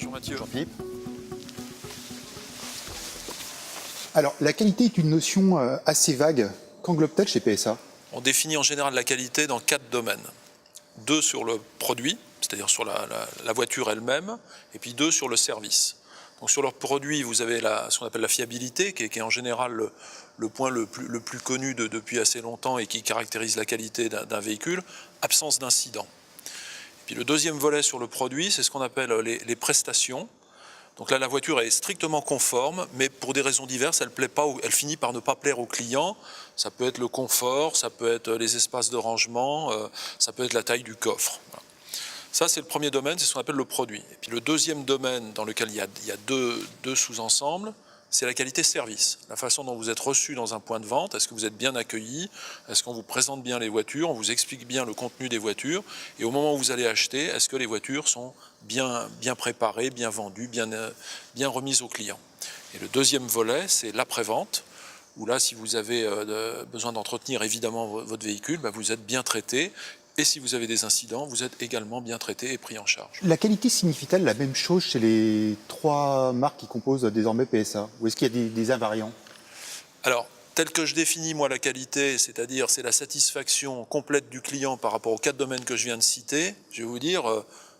Bonjour Mathieu. Bonjour Philippe. Alors, la qualité est une notion assez vague. Qu'englobe-t-elle chez PSA? On définit en général la qualité dans 4 domaines. 2 sur le produit, c'est-à-dire sur la voiture elle-même, et puis 2 sur le service. Donc sur le produit, vous avez ce qu'on appelle la fiabilité, qui est en général le point le plus connu depuis assez longtemps et qui caractérise la qualité d'un véhicule, absence d'incident. Puis le deuxième volet sur le produit, c'est ce qu'on appelle les prestations. Donc là, la voiture est strictement conforme, mais pour des raisons diverses, elle finit par ne pas plaire au client. Ça peut être le confort, ça peut être les espaces de rangement, ça peut être la taille du coffre. Voilà. Ça, c'est le premier domaine, c'est ce qu'on appelle le produit. Et puis le deuxième domaine dans lequel il y a deux sous-ensembles, c'est la qualité service. La façon dont vous êtes reçu dans un point de vente, est-ce que vous êtes bien accueilli, est-ce qu'on vous présente bien les voitures, on vous explique bien le contenu des voitures, et au moment où vous allez acheter, est-ce que les voitures sont bien préparées, bien vendues, bien remises au client. Et le deuxième volet, c'est l'après-vente, où là, si vous avez besoin d'entretenir évidemment votre véhicule, vous êtes bien traité. Et si vous avez des incidents, vous êtes également bien traité et pris en charge. La qualité signifie-t-elle la même chose chez les 3 marques qui composent désormais PSA? Ou est-ce qu'il y a des invariants? Alors, tel que je définis moi la qualité, c'est-à-dire c'est la satisfaction complète du client par rapport aux 4 domaines que je viens de citer, je vais vous dire,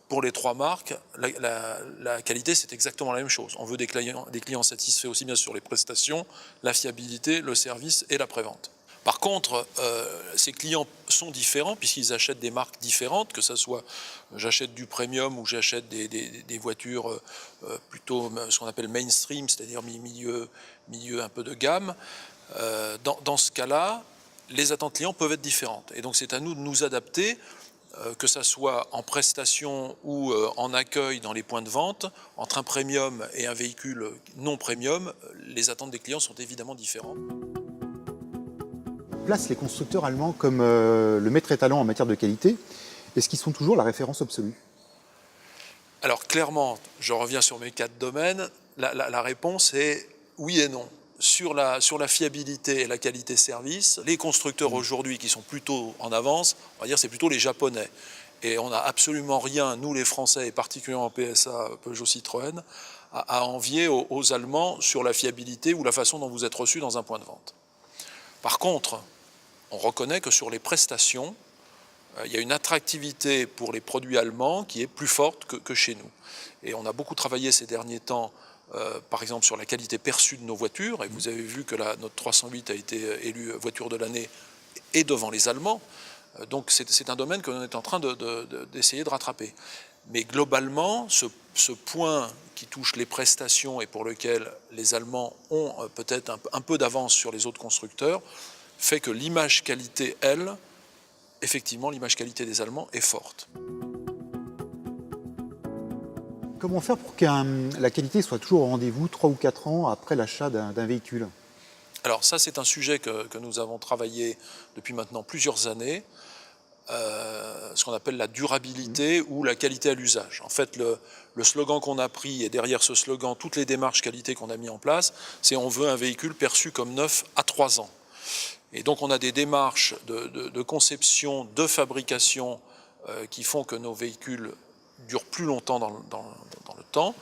pour les 3 marques, la qualité c'est exactement la même chose. On veut des clients satisfaits aussi bien sur les prestations, la fiabilité, le service et l'après-vente. Par contre, ces clients sont différents puisqu'ils achètent des marques différentes, que ce soit j'achète du premium ou j'achète des voitures plutôt ce qu'on appelle mainstream, c'est-à-dire milieu un peu de gamme. Dans ce cas-là, les attentes clients peuvent être différentes. Et donc c'est à nous de nous adapter, que ce soit en prestation ou en accueil dans les points de vente. Entre un premium et un véhicule non premium, les attentes des clients sont évidemment différentes. Place les constructeurs allemands comme le maître étalon en matière de qualité. Est-ce qu'ils sont toujours la référence absolue? Alors clairement, je reviens sur mes 4 domaines, la réponse est oui et non. Sur la fiabilité et la qualité service, les constructeurs aujourd'hui qui sont plutôt en avance, on va dire c'est plutôt les Japonais. Et on n'a absolument rien, nous les Français et particulièrement PSA, Peugeot Citroën, à envier aux Allemands sur la fiabilité ou la façon dont vous êtes reçu dans un point de vente. Par contre, on reconnaît que sur les prestations, il y a une attractivité pour les produits allemands qui est plus forte que chez nous. Et on a beaucoup travaillé ces derniers temps, par exemple sur la qualité perçue de nos voitures, et vous avez vu que notre 308 a été élue voiture de l'année et devant les Allemands. Donc c'est un domaine que l'on est en train d'essayer de rattraper. Mais globalement, ce point qui touche les prestations et pour lequel les Allemands ont peut-être un peu d'avance sur les autres constructeurs, fait que l'image qualité, elle, effectivement, l'image qualité des Allemands est forte. Comment faire pour que la qualité soit toujours au rendez-vous 3 ou 4 ans après l'achat d'un véhicule? Alors ça, c'est un sujet que nous avons travaillé depuis maintenant plusieurs années, ce qu'on appelle la durabilité ou la qualité à l'usage. En fait, le slogan qu'on a pris, et derrière ce slogan, toutes les démarches qualité qu'on a mis en place, c'est on veut un véhicule perçu comme neuf à 3 ans. Et donc on a des démarches de conception, de fabrication qui font que nos véhicules durent plus longtemps dans le temps.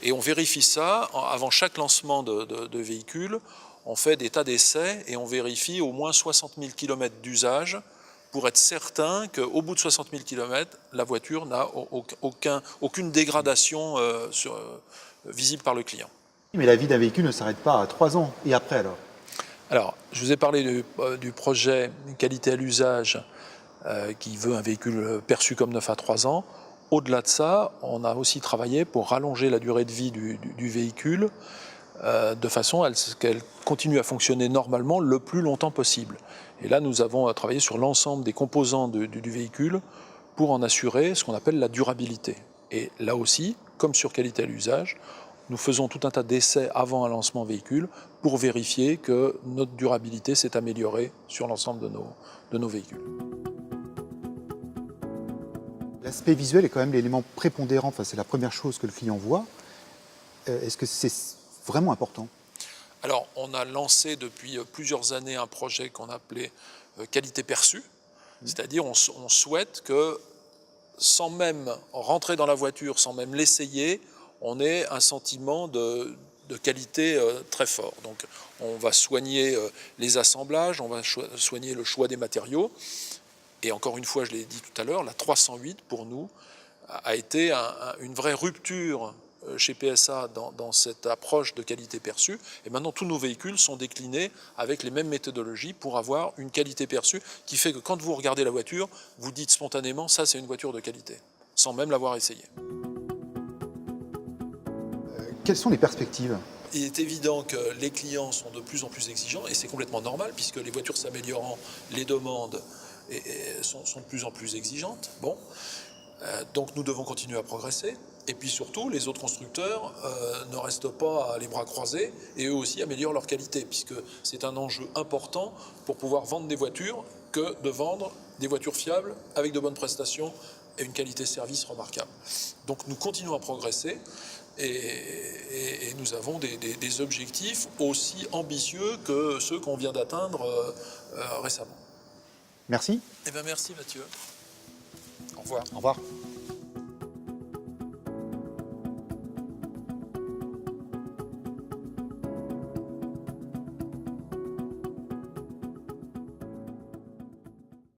Et on vérifie ça avant chaque lancement de véhicule. On fait des tas d'essais et on vérifie au moins 60 000 km d'usage pour être certain qu'au bout de 60 000 km, la voiture n'a aucune dégradation visible par le client. Mais la vie d'un véhicule ne s'arrête pas à 3 ans. Et après alors? Alors, je vous ai parlé du projet qualité à l'usage qui veut un véhicule perçu comme neuf à 3 ans. Au-delà de ça, on a aussi travaillé pour rallonger la durée de vie du véhicule de façon à ce qu'elle continue à fonctionner normalement le plus longtemps possible. Et là, nous avons travaillé sur l'ensemble des composants du véhicule pour en assurer ce qu'on appelle la durabilité. Et là aussi, comme sur qualité à l'usage, nous faisons tout un tas d'essais avant un lancement véhicule pour vérifier que notre durabilité s'est améliorée sur l'ensemble de nos véhicules. L'aspect visuel est quand même l'élément prépondérant, enfin, c'est la première chose que le client voit. Est-ce que c'est vraiment important? Alors, on a lancé depuis plusieurs années un projet qu'on appelait qualité perçue, c'est-à-dire on souhaite que, sans même rentrer dans la voiture, sans même l'essayer, on ait un sentiment de qualité très fort. Donc on va soigner les assemblages, on va soigner le choix des matériaux. Et encore une fois, je l'ai dit tout à l'heure, la 308 pour nous a été une vraie rupture chez PSA dans cette approche de qualité perçue. Et maintenant, tous nos véhicules sont déclinés avec les mêmes méthodologies pour avoir une qualité perçue qui fait que quand vous regardez la voiture, vous dites spontanément, ça c'est une voiture de qualité, sans même l'avoir essayée. Quelles sont les perspectives ? Il est évident que les clients sont de plus en plus exigeants, et c'est complètement normal, puisque les voitures s'améliorant, les demandes sont de plus en plus exigeantes. Bon. Donc nous devons continuer à progresser. Et puis surtout, les autres constructeurs ne restent pas les bras croisés, et eux aussi améliorent leur qualité, puisque c'est un enjeu important pour pouvoir vendre des voitures que de vendre des voitures fiables avec de bonnes prestations et une qualité service remarquable. Donc nous continuons à progresser. Et nous avons des objectifs aussi ambitieux que ceux qu'on vient d'atteindre récemment. Merci. Eh bien, merci Mathieu. Au revoir. Au revoir.